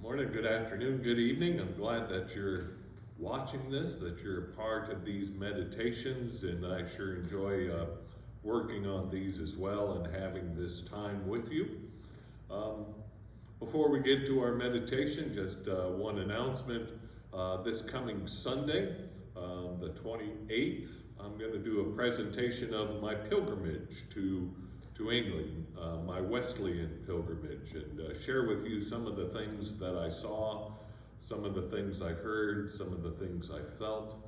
Morning, good afternoon, good evening. I'm glad that you're watching this, that you're a part of these meditations, and I sure enjoy working on these as well and having this time with you. Before we get to our meditation, just one announcement. This coming Sunday, the 28th, I'm going to do a presentation of my pilgrimage to England, my Wesleyan pilgrimage, and share with you some of the things that I saw, some of the things I heard, some of the things I felt,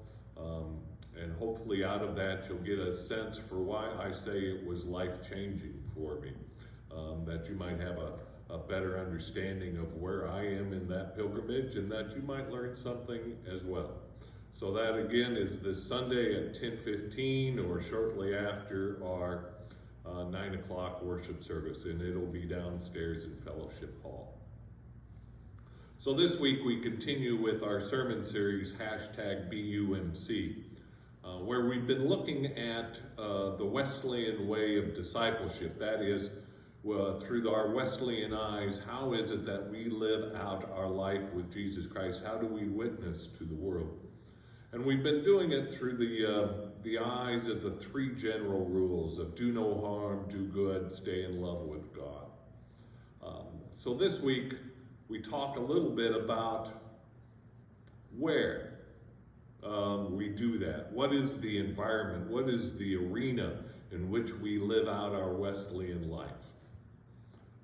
and hopefully out of that you'll get a sense for why I say it was life-changing for me, that you might have a better understanding of where I am in that pilgrimage, and that you might learn something as well. So that again is this Sunday at 10:15 or shortly after our 9 o'clock worship service, and it'll be downstairs in Fellowship Hall. So this week we continue with our sermon series, #BUMC, where we've been looking at the Wesleyan way of discipleship. That is, through our Wesleyan eyes, how is it that we live out our life with Jesus Christ? How do we witness to the world? And we've been doing it through the eyes of the three general rules of do no harm, do good, stay in love with God. So this week, we talk a little bit about where we do that. What is the environment? What is the arena in which we live out our Wesleyan life?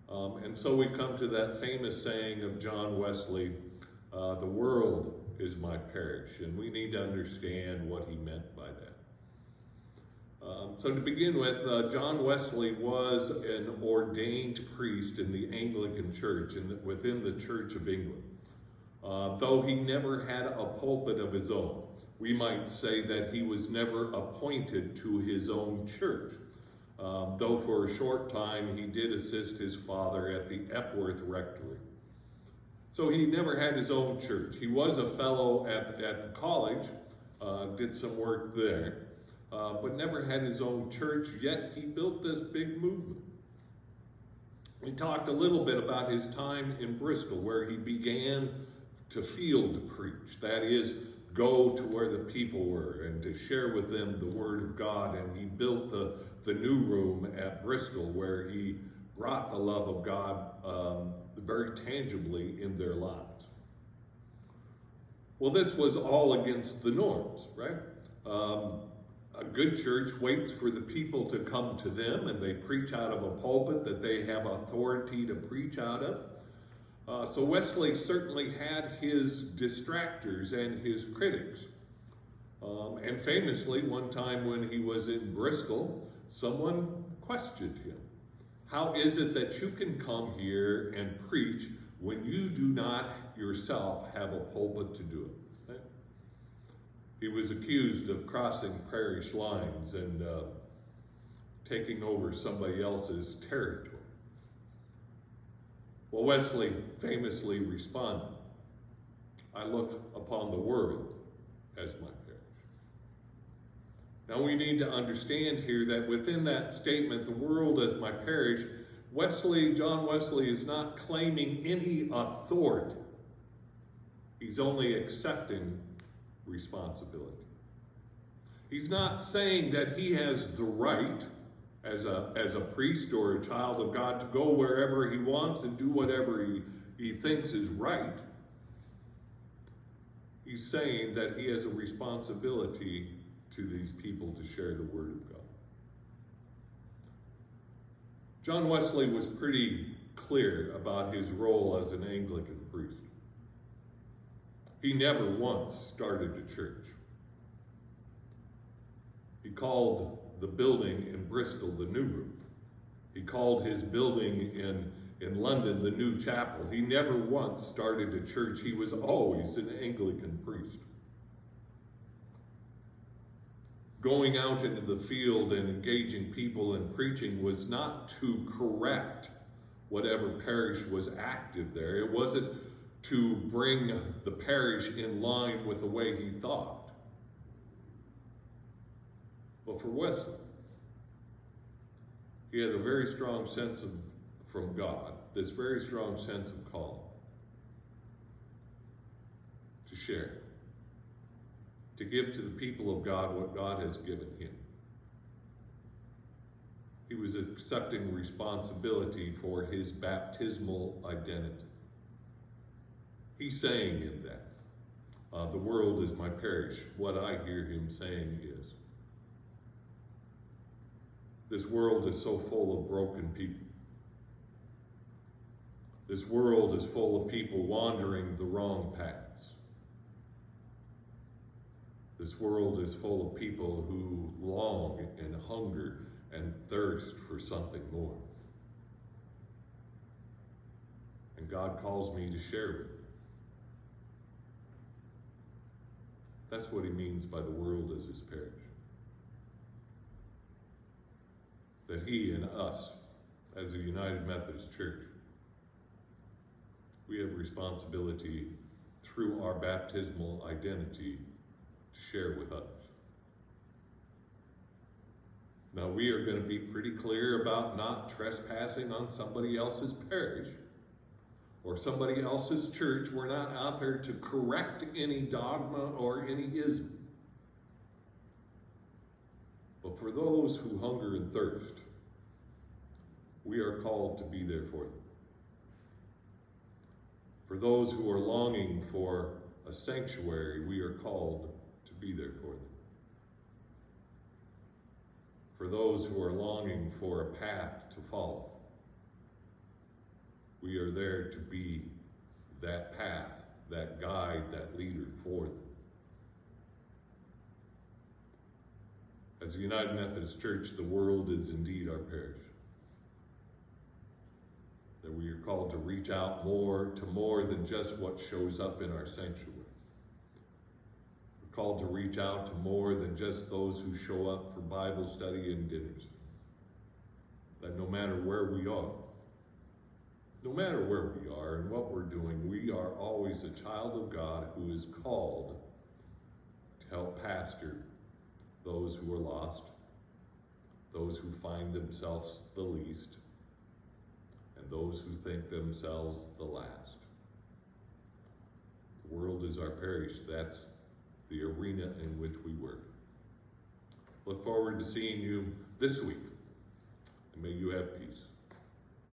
And so we come to that famous saying of John Wesley, the world is my parish, and we need to understand what he meant by that. So to begin with, John Wesley was an ordained priest in the Anglican Church within the Church of England. Though he never had a pulpit of his own, we might say that he was never appointed to his own church. Though for a short time he did assist his father at the Epworth Rectory. So he never had his own church. He was a fellow at the college, did some work there, but never had his own church, yet he built this big movement. He talked a little bit about his time in Bristol, where he began to field preach. That is, go to where the people were and to share with them the Word of God. And he built the new room at Bristol, where he brought the love of God very tangibly in their lives. Well, this was all against the norms, right? A good church waits for the people to come to them, and they preach out of a pulpit that they have authority to preach out of. So Wesley certainly had his distractors and his critics. And famously, one time when he was in Bristol, someone questioned him. How is it that you can come here and preach when you do not yourself have a pulpit to do it? Okay? He was accused of crossing parish lines and taking over somebody else's territory. Well, Wesley famously responded, I look upon the world as my parish. Now we need to understand here that within that statement, the world as my parish, John Wesley is not claiming any authority. He's only accepting responsibility. He's not saying that he has the right as a priest or a child of God to go wherever he wants and do whatever he thinks is right. He's saying that he has a responsibility to these people to share the Word of God. John Wesley was pretty clear about his role as an Anglican priest. He never once started a church. He called the building in Bristol the New Room. He called his building in London the New Chapel. He never once started a church. He was always an Anglican priest. Going out into the field and engaging people in preaching was not to correct whatever parish was active there. It wasn't to bring the parish in line with the way he thought. But for Wesley, he had a very strong sense from God, this very strong sense of calling. share, to give to the people of God what God has given him. He was accepting responsibility for his baptismal identity. He's saying in that, the world is my parish. What I hear him saying is, this world is so full of broken people. This world is full of people wandering the wrong paths. This world is full of people who long and hunger and thirst for something more. And God calls me to share with them. That's what he means by the world as his parish. That he and us, as a United Methodist Church, we have responsibility through our baptismal identity to share with others. Now, we are going to be pretty clear about not trespassing on somebody else's parish or somebody else's church. We're not out there to correct any dogma or any ism. But for those who hunger and thirst, we are called to be there for them. For those who are longing for a sanctuary, we are called to be there for them. For those who are longing for a path to follow, we are there to be that path, that guide, that leader for them. As a United Methodist Church, the world is indeed our parish. That we are called to reach out more than just what shows up in our sanctuary. We're called to reach out to more than just those who show up for Bible study and dinners. That no matter where we are and what we're doing, we are always a child of God who is called to help pastor those who are lost, those who find themselves the least, and those who think themselves the last. The world is our parish. That's the arena in which we work. Look forward to seeing you this week, and may you have peace.